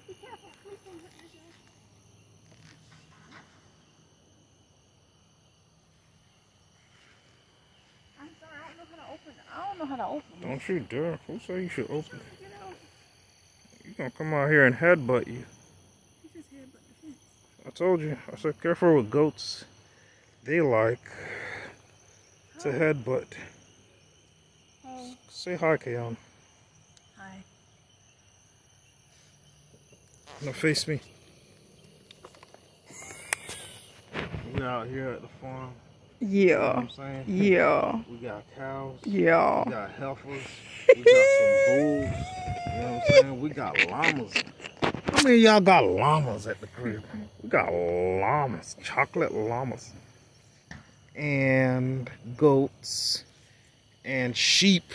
Be careful. Please don't hurt yourself. I'm sorry, I don't know how to open it. I don't know how to open it. Don't you dare. Who say you should open it? Get out. You gonna come out here and headbutt you. He just headbutt the fence. I told you. I said careful with goats. They like to headbutt. Hey. Say hi, Kayon. Hi. Now face me. We out here at the farm. Yeah. You know what I'm saying? Yeah. We got cows. Yeah. We got heifers. We got some bulls. You know what I'm saying? We got llamas. How many of y'all got llamas at the crib? We got llamas. Chocolate llamas. And goats. And sheep.